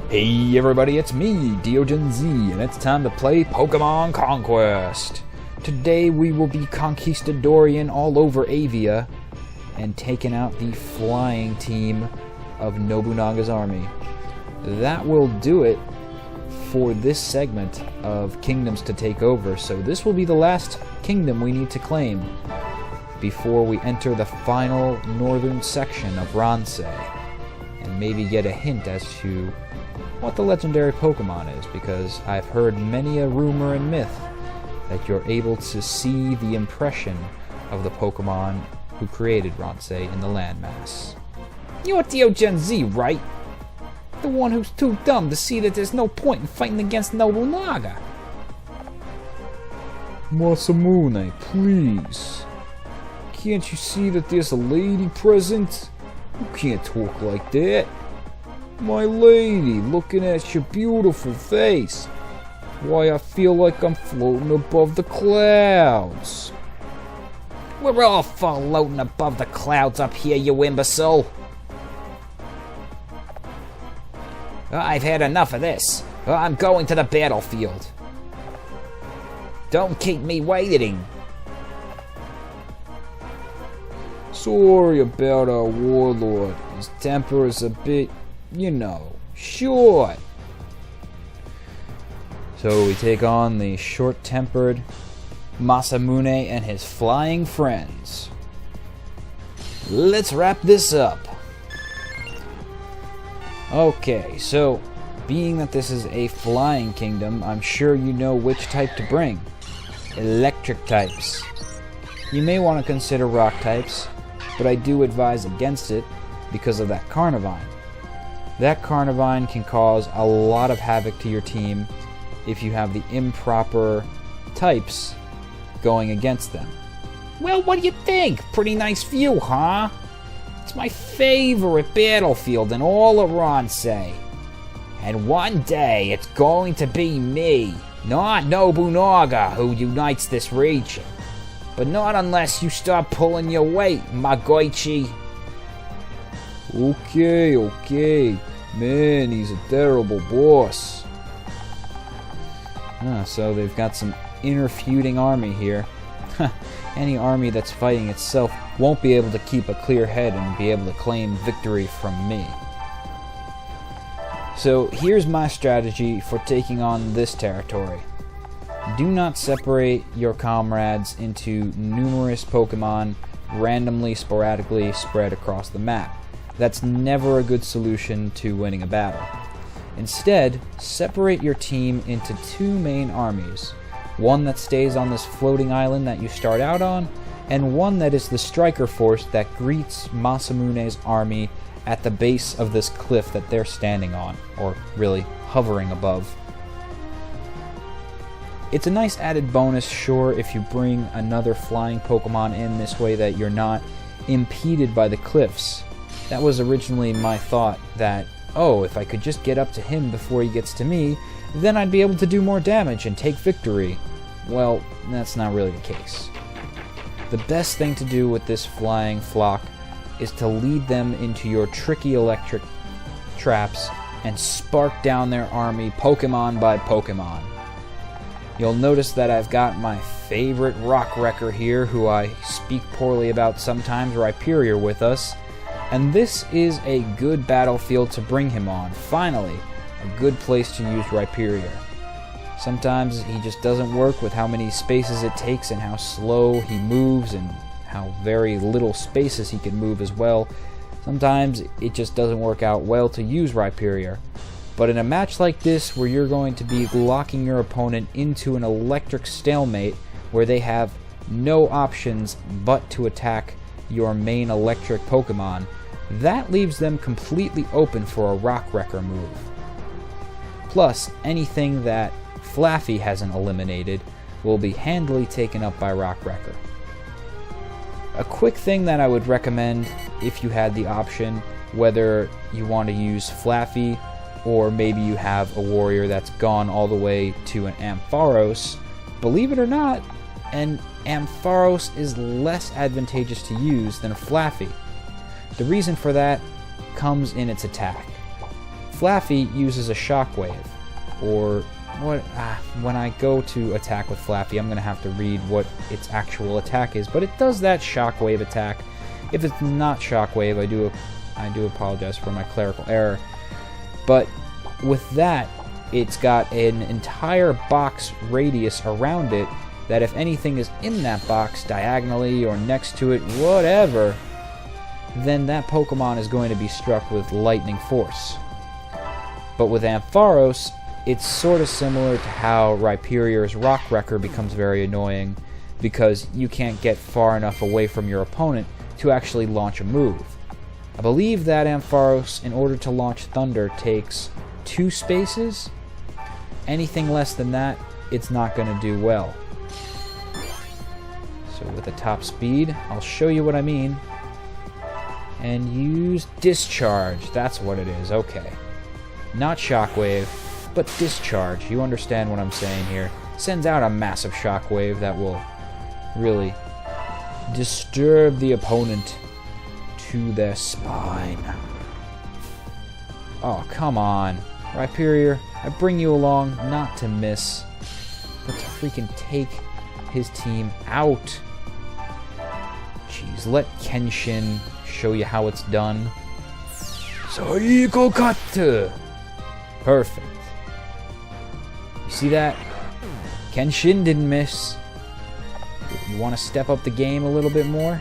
Hey everybody, it's me, Diogen Z, and it's time to play Pokemon Conquest. Today we will be conquistadorian all over Avia and taking out the flying team of Nobunaga's army. That will do it for this segment of Kingdoms to take over, so this will be the last kingdom we need to claim before we enter the final northern section of Ransei and maybe get a hint as to what the legendary Pokemon is, because I've heard many a rumor and myth that you're able to see the impression of the Pokemon who created Ransei in the landmass. You're Diogen Z, right? The one who's too dumb to see that there's no point in fighting against Nobunaga. Masamune, please. Can't you see that there's a lady present? You can't talk like that. My lady, looking at your beautiful face. Why, I feel like I'm floating above the clouds. We're all floating above the clouds up here, you imbecile. I've had enough of this. I'm going to the battlefield. Don't keep me waiting. Sorry about our warlord. His temper is a bit, short. So we take on the short-tempered Masamune and his flying friends. Let's wrap this up. Okay, so being that this is a flying kingdom, I'm sure you know which type to bring. Electric types. You may want to consider rock types, but I do advise against it because of that Carnivine. That Carnivine can cause a lot of havoc to your team if you have the improper types going against them. Well, what do you think? Pretty nice view, huh? It's my favorite battlefield in all of Ransei. And one day it's going to be me, not Nobunaga, who unites this region. But not unless you start pulling your weight, Magoichi. Okay. Man, he's a terrible boss. So they've got some inner-feuding army here. Any army that's fighting itself won't be able to keep a clear head and be able to claim victory from me. So here's my strategy for taking on this territory. Do not separate your comrades into numerous Pokemon randomly, sporadically spread across the map. That's never a good solution to winning a battle. Instead, separate your team into two main armies. One that stays on this floating island that you start out on, and one that is the striker force that greets Masamune's army at the base of this cliff that they're standing on, or really hovering above. It's a nice added bonus, sure, if you bring another flying Pokemon in this way that you're not impeded by the cliffs. That was originally my thought that, if I could just get up to him before he gets to me, then I'd be able to do more damage and take victory. Well, that's not really the case. The best thing to do with this flying flock is to lead them into your tricky electric traps and spark down their army Pokemon by Pokemon. You'll notice that I've got my favorite rock wrecker here, who I speak poorly about sometimes, Rhyperior, with us. And this is a good battlefield to bring him on. Finally, a good place to use Rhyperior. Sometimes he just doesn't work with how many spaces it takes and how slow he moves and how very little spaces he can move as well. Sometimes it just doesn't work out well to use Rhyperior. But in a match like this, where you're going to be locking your opponent into an electric stalemate where they have no options but to attack your main electric Pokemon, that leaves them completely open for a Rock Wrecker move. Plus, anything that Flaffy hasn't eliminated will be handily taken up by Rock Wrecker. A quick thing that I would recommend if you had the option, whether you want to use Flaffy or maybe you have a warrior that's gone all the way to an Ampharos, believe it or not, an Ampharos is less advantageous to use than a Flaffy. The reason for that comes in its attack. Flaffy uses a shockwave, or what? When I go to attack with Flaffy, I'm going to have to read what its actual attack is, but it does that shockwave attack. If it's not shockwave, I do apologize for my clerical error. But with that, it's got an entire box radius around it that if anything is in that box, diagonally or next to it, whatever, then that Pokemon is going to be struck with lightning force. But with Ampharos, it's sort of similar to how Rhyperior's Rock Wrecker becomes very annoying, because you can't get far enough away from your opponent to actually launch a move. I believe that Ampharos, in order to launch Thunder, takes 2 spaces. Anything less than that, it's not going to do well. So with a top speed, I'll show you what I mean. And use Discharge. That's what it is. Okay. Not Shockwave, but Discharge. You understand what I'm saying here. Sends out a massive Shockwave that will really disturb the opponent to their spine. Oh, come on. Rhyperior, I bring you along not to miss, but to freaking take his team out. Jeez, let Kenshin show you how it's done. Saiko Cut! Perfect. You see that? Kenshin didn't miss. You want to step up the game a little bit more?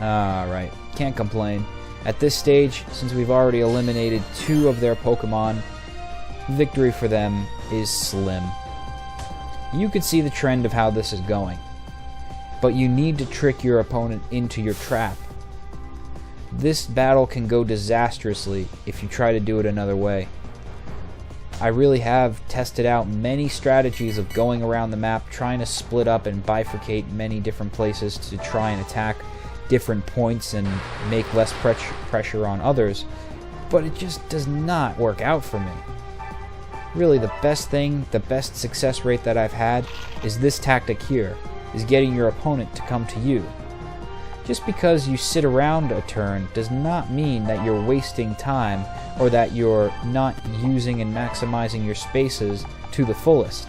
Alright, can't complain. At this stage, since we've already eliminated 2 of their Pokemon, victory for them is slim. You can see the trend of how this is going, but you need to trick your opponent into your trap. This battle can go disastrously if you try to do it another way. I really have tested out many strategies of going around the map, trying to split up and bifurcate many different places to try and attack different points and make less pressure on others, but it just does not work out for me. Really, the best thing, the best success rate that I've had is this tactic here, is getting your opponent to come to you. Just because you sit around a turn does not mean that you're wasting time or that you're not using and maximizing your spaces to the fullest.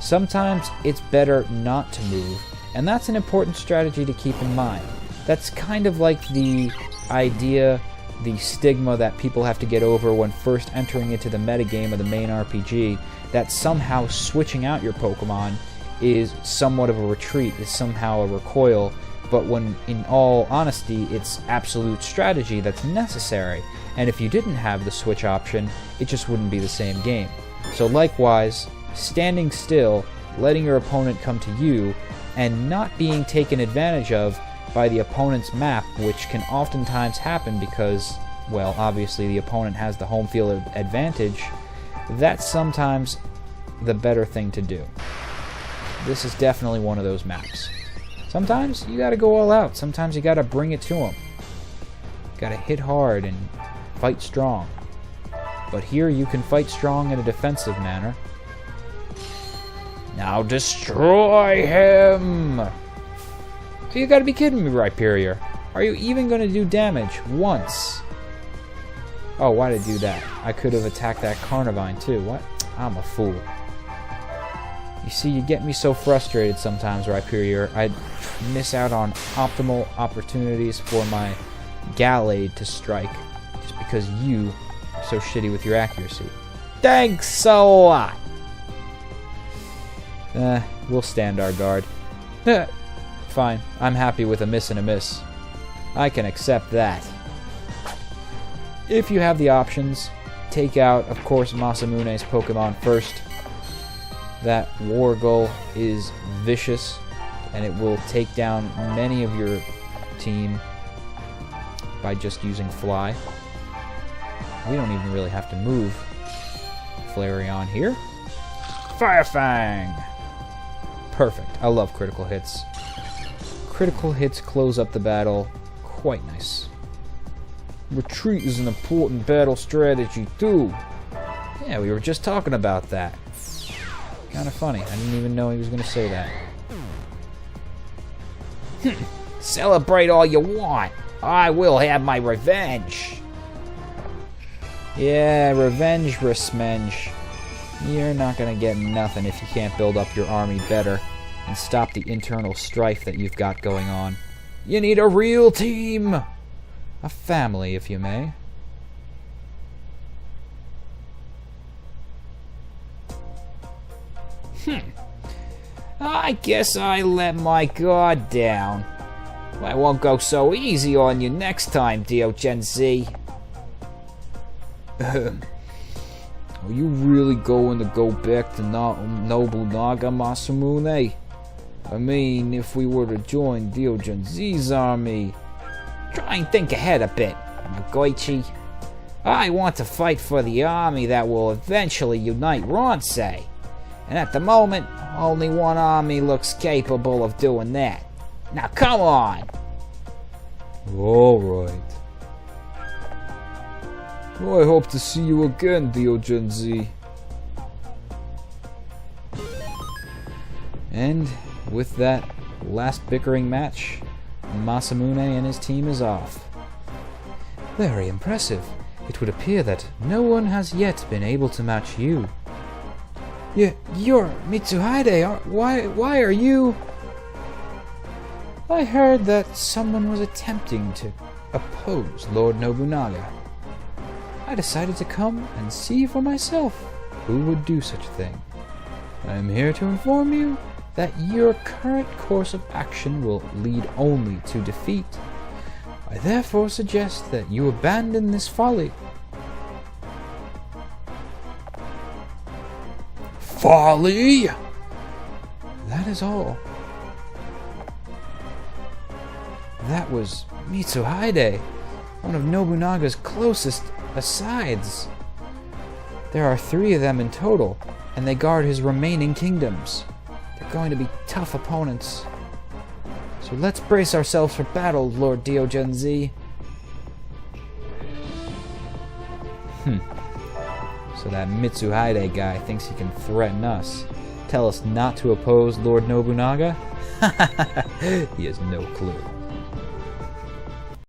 Sometimes it's better not to move, and that's an important strategy to keep in mind. That's kind of like the idea, the stigma that people have to get over when first entering into the metagame of the main RPG, that somehow switching out your Pokemon is somewhat of a retreat, is somehow a recoil, but when in all honesty it's absolute strategy that's necessary, and if you didn't have the switch option, it just wouldn't be the same game. So likewise, standing still, letting your opponent come to you, and not being taken advantage of by the opponent's map, which can oftentimes happen because, well, obviously the opponent has the home field advantage, that's sometimes the better thing to do. This is definitely one of those maps. Sometimes you gotta go all out. Sometimes you gotta bring it to them. Gotta hit hard and fight strong. But here you can fight strong in a defensive manner. Now destroy him! You gotta be kidding me, Rhyperior. Are you even gonna do damage once? Oh, why did I do that? I could have attacked that Carnivine too. What? I'm a fool. You see, you get me so frustrated sometimes, Rhyperior. I miss out on optimal opportunities for my Gallade to strike just because you are so shitty with your accuracy. Thanks a lot! We'll stand our guard. Fine, I'm happy with a miss and a miss. I can accept that. If you have the options, take out, of course, Masamune's Pokemon first. That Wargull is vicious, and it will take down many of your team by just using Fly. We don't even really have to move. Flareon here. Fire Fang! Perfect. I love critical hits. Critical hits close up the battle. Quite nice. Retreat is an important battle strategy too. Yeah, we were just talking about that. Kind of funny. I didn't even know he was going to say that. Celebrate all you want. I will have my revenge. Yeah, revenge, Resmenge. You're not gonna get nothing if you can't build up your army better and stop the internal strife that you've got going on. You need a real team! A family, if you may. I guess I let my guard down. I won't go so easy on you next time, Diogen Z. Are you really going to go back to Nobunaga, Masamune? I mean, if we were to join Diogen Z's army... Try and think ahead a bit, Magoichi. I want to fight for the army that will eventually unite Ransei. And at the moment, only one army looks capable of doing that. Now come on! Alright. Well, I hope to see you again, Diogen Z. And with that last bickering match, Masamune and his team is off. Very impressive. It would appear that no one has yet been able to match you. You're Mitsuhide. Why are you... I heard that someone was attempting to oppose Lord Nobunaga. I decided to come and see for myself who would do such a thing. I am here to inform you that your current course of action will lead only to defeat. I therefore suggest that you abandon this folly. Folly? That is all. That was Mitsuhide, one of Nobunaga's closest asides. There are 3 of them in total, and they guard his remaining kingdoms. They're going to be tough opponents. So let's brace ourselves for battle, Lord Diogen Z. So that Mitsuhide guy thinks he can threaten us. Tell us not to oppose Lord Nobunaga? He has no clue.